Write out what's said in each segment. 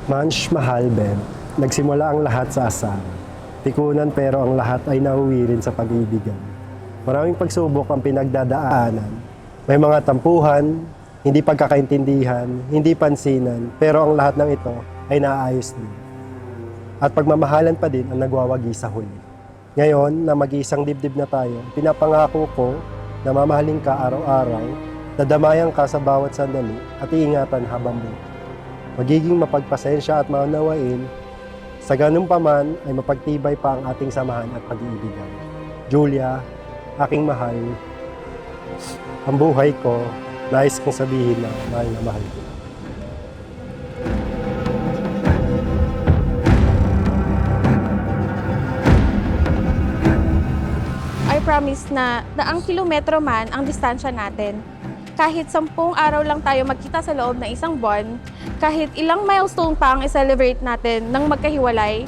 Manch mahal, Beb. Nagsimula ang lahat sa asar. Pikunan pero ang lahat ay nauwi rin sa pag-ibigan. Maraming pagsubok ang pinagdadaanan. May mga tampuhan, hindi pagkakaintindihan, hindi pansinan, pero ang lahat ng ito ay naayos din. At pagmamahalan pa din ang nagwawagi sa huli. Ngayon na mag-iisang dibdib na tayo, pinapangako ko na mamahalin ka araw-araw, dadamayan ka sa bawat sandali at iingatan habang buhay. Magiging mapagpasensya at maunawain, sa ganun pa man ay mapagtibay pa ang ating samahan at pag-iibigan. Julia, aking mahal, ang buhay ko, nais kong sabihin na mahal ko. I promise na daang kilometro man ang distansya natin. Kahit 10 araw lang tayo magkita sa loob ng isang buwan, kahit ilang milestone pa ang i-celebrate natin nang magkahiwalay,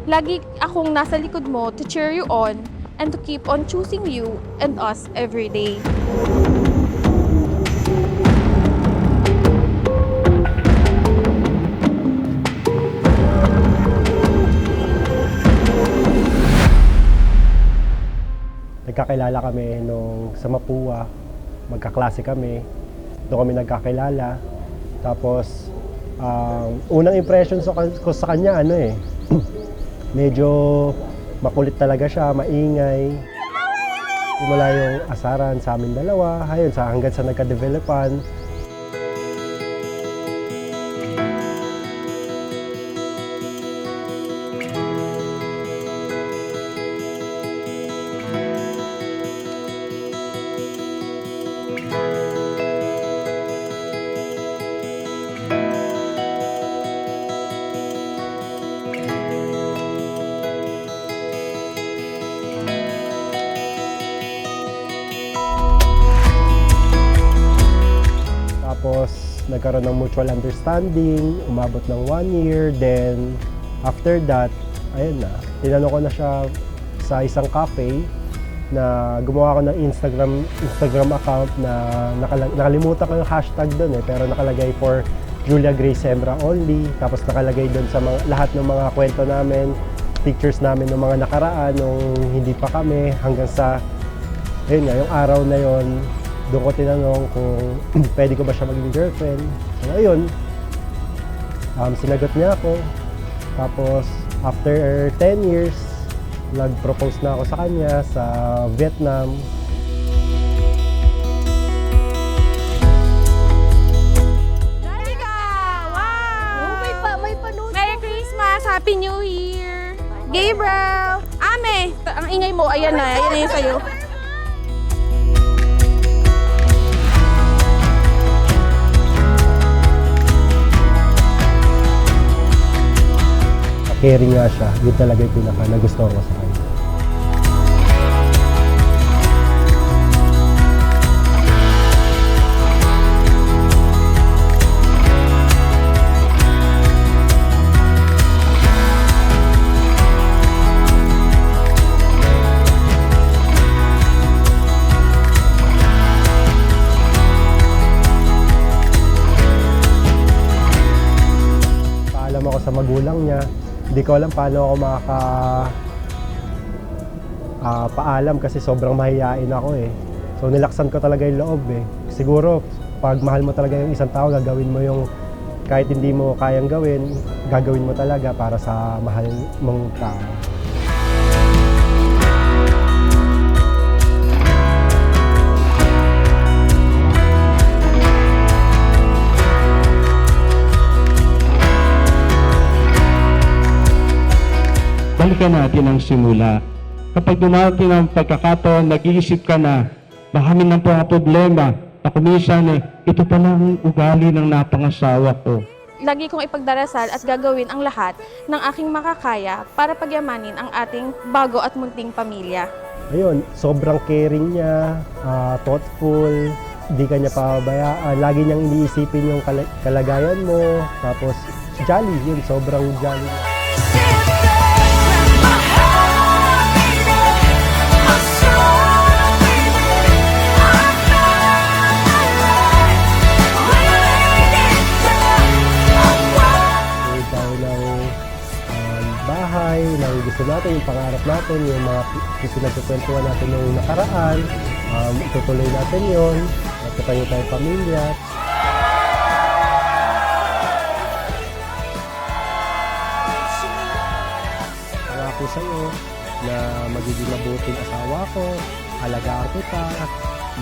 lagi akong nasa likod mo to cheer you on and to keep on choosing you and us every day. Nagkakilala kami nung sa Mapua, magkaklase kami, doon kami nagkakilala. Tapos, unang impression ko sa kanya, medyo makulit talaga siya, maingay. Simula yung asaran sa amin dalawa, hanggang sa nagka-developan. Tapos, nagkaroon ng mutual understanding, umabot ng 1 year, then after that, ayun na, tinanong ko na siya sa isang cafe na gumawa ko ng Instagram account na nakalimutan ko yung hashtag doon pero nakalagay for Julia Grace Sembra only, tapos nakalagay doon sa lahat ng mga kwento namin, pictures namin ng mga nakaraan nung hindi pa kami, hanggang sa, ayun nga, yung araw na yon. Doon ko tinanong kung pwede ko ba siya maging girlfriend. So, ayun, sinagot niya ako. Tapos, after 10 years, nag-propose na ako sa kanya sa Vietnam. Danica! Wow! May panuto. Merry Christmas! Happy New Year! Gabriel! Ame! Ang ingay mo, ayan na yung sa'yo. Caring nga siya, yun talaga yung pinaka nagustuhan ko sa kanya. Paalam ako sa magulang niya. Hindi ko alam paano ako paalam kasi sobrang mahihain ako eh. So nilaksan ko talaga yung loob eh. Siguro pag mahal mo talaga yung isang tao, gagawin mo yung kahit hindi mo kayang gawin, gagawin mo talaga para sa mahal mong tao. Balikan natin ang simula. Kapag dumating ang pagkakataon, nag-iisip ka na, baka may ng mga problema, na kumisan ito pala ang ugali ng napangasawa ko. Lagi kong ipagdarasal at gagawin ang lahat ng aking makakaya para pagyamanin ang ating bago at munting pamilya. Ayun, sobrang caring niya, thoughtful, hindi ka niya pababayaan, lagi niyang iniisipin yung kalagayan mo, tapos jolly, yun, sobrang jolly. bahay, ng gusto natin, yung pangarap natin, yung mga pinagkukwentuhan natin nung nakaraan, itutuloy natin yon at katayo tayong pamilya. Pangako sa'yo na magiging mabuting asawa ko, alagaan kita,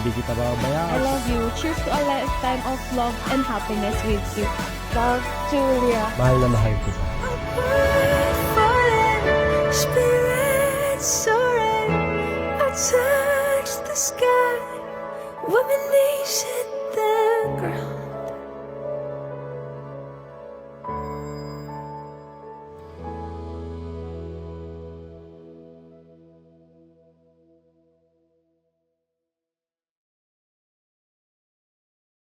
hindi kita I babayaan. love you. Cheers to a lifetime of love and happiness with you. Love, Julia. Mahal na mahal kita.